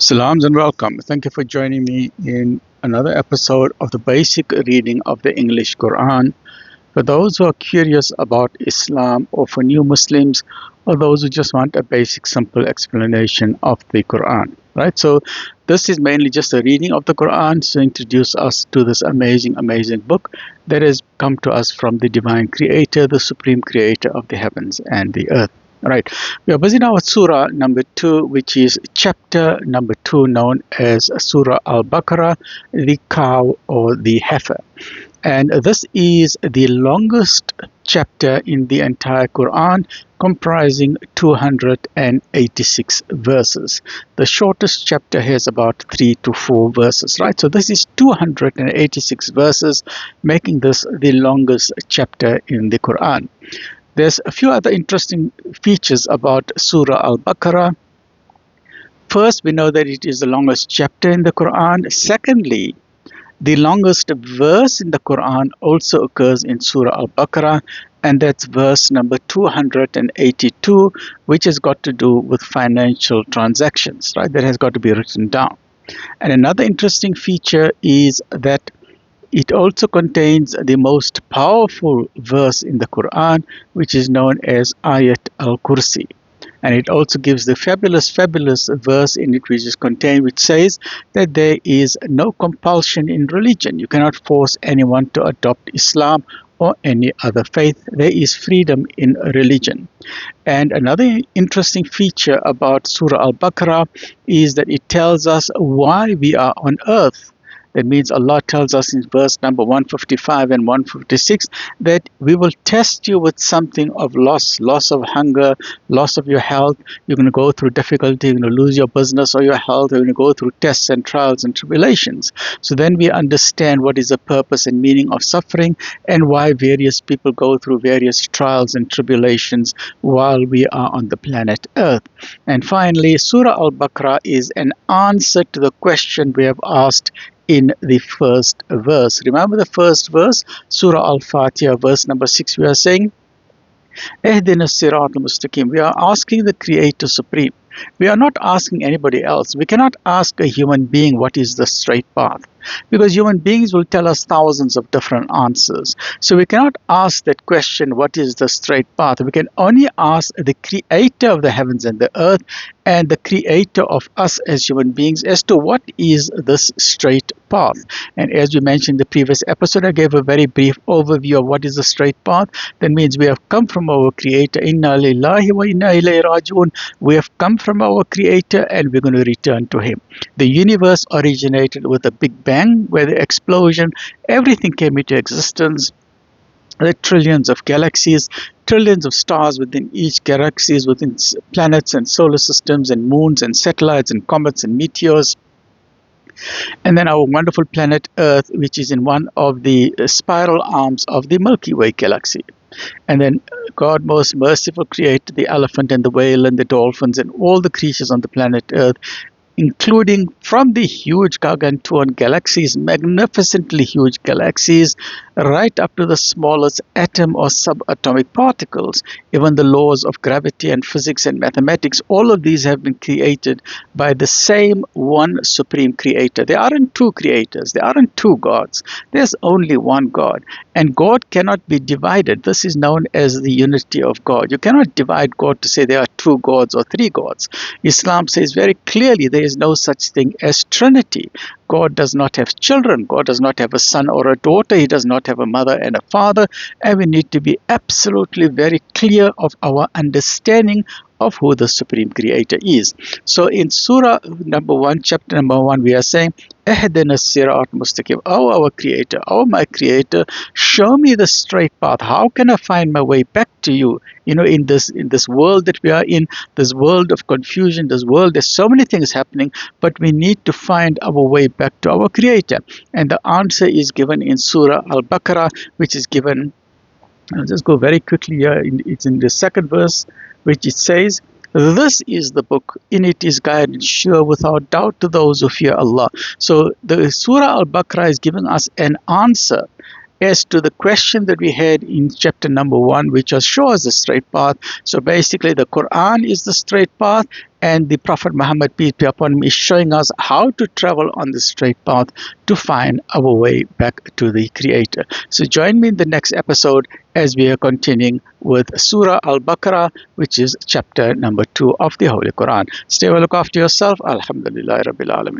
Salams and welcome. Thank you for joining me in another episode of the basic reading of the English Quran. For those who are curious about Islam, or for new Muslims, or those who just want a basic, simple explanation of the Quran. Right? So this is mainly just a reading of the Quran to introduce us to this amazing, amazing book that has come to us from the divine creator, the supreme creator of the heavens and the earth. All right, we are busy now with Surah number 2, which is chapter number 2, known as Surah Al-Baqarah, the cow or the heifer. And this is the longest chapter in the entire Quran, comprising 286 verses. The shortest chapter has about 3 to 4 verses, right? So this is 286 verses, making this the longest chapter in the Quran. There's a few other interesting features about Surah Al-Baqarah. First, we know that it is the longest chapter in the Quran. Secondly, the longest verse in the Quran also occurs in Surah Al-Baqarah, and that's verse number 282, which has got to do with financial transactions, right? That has got to be written down. And another interesting feature is that it also contains the most powerful verse in the Quran, which is known as Ayat al-Kursi. And it also gives the fabulous, fabulous verse in it which is contained, which says that there is no compulsion in religion. You cannot force anyone to adopt Islam or any other faith. There is freedom in religion. And another interesting feature about Surah Al-Baqarah is that it tells us why we are on earth. That means Allah tells us in verse number 155 and 156 that we will test you with something of loss of hunger, loss of your health. You're going to go through difficulty, you're going to lose your business or your health, you're going to go through tests and trials and tribulations. So then we understand what is the purpose and meaning of suffering and why various people go through various trials and tribulations while we are on the planet Earth. And finally, Surah Al-Baqarah is an answer to the question we have asked in the first verse. Remember the first verse, Surah Al-Fatiha, verse number 6, we are saying, Ihdina as-sirat al-mustaqim. We are asking the Creator Supreme. We are not asking anybody else. We cannot ask a human being what is the straight path, because human beings will tell us thousands of different answers. So we cannot ask that question, what is the straight path? We can only ask the Creator of the heavens and the earth and the Creator of us as human beings as to what is this straight path. And as we mentioned in the previous episode, I gave a very brief overview of what is the straight path. That means we have come from our Creator. Inna lillahi wa inna ilayhi raji'un. We have come from our Creator and we're going to return to Him. The universe originated with a big bang, where the explosion, everything came into existence. There are trillions of galaxies, trillions of stars within each galaxies, within planets and solar systems and moons and satellites and comets and meteors. And then our wonderful planet Earth, which is in one of the spiral arms of the Milky Way galaxy. And then God most merciful created the elephant and the whale and the dolphins and all the creatures on the planet Earth, including from the huge gargantuan galaxies, magnificently huge galaxies, right up to the smallest atom or subatomic particles. Even the laws of gravity and physics and mathematics, all of these have been created by the same one supreme creator. There aren't two creators, there aren't two gods, there's only one God. And God cannot be divided. This is known as the unity of God. You cannot divide God to say there are two gods or three gods. Islam says very clearly there is no such thing as Trinity. God does not have children. God does not have a son or a daughter. He does not have a mother and a father. And we need to be absolutely very clear of our understanding of who the Supreme Creator is. So in Surah number 1, chapter number 1, we are saying, Ihdina as-sirat al-mustaqim. Oh, our Creator, oh, my Creator, show me the straight path. How can I find my way back to you? You know, in this world that we are in, this world of confusion, this world, there's so many things happening, but we need to find our way back to our Creator. And the answer is given in Surah Al-Baqarah, which is given, I'll just go very quickly here, it's in the second verse, which it says, this is the book, in it is guidance sure without doubt to those who fear Allah. So the Surah Al-Baqarah is giving us an answer as to the question that we had in chapter number 1, which was show us the straight path. So basically the Quran is the straight path, and the Prophet Muhammad, peace be upon him, is showing us how to travel on the straight path to find our way back to the Creator. So join me in the next episode as we are continuing with Surah Al-Baqarah, which is chapter number 2 of the Holy Quran. Stay well, look after yourself. Alhamdulillah Rabbil Alameen.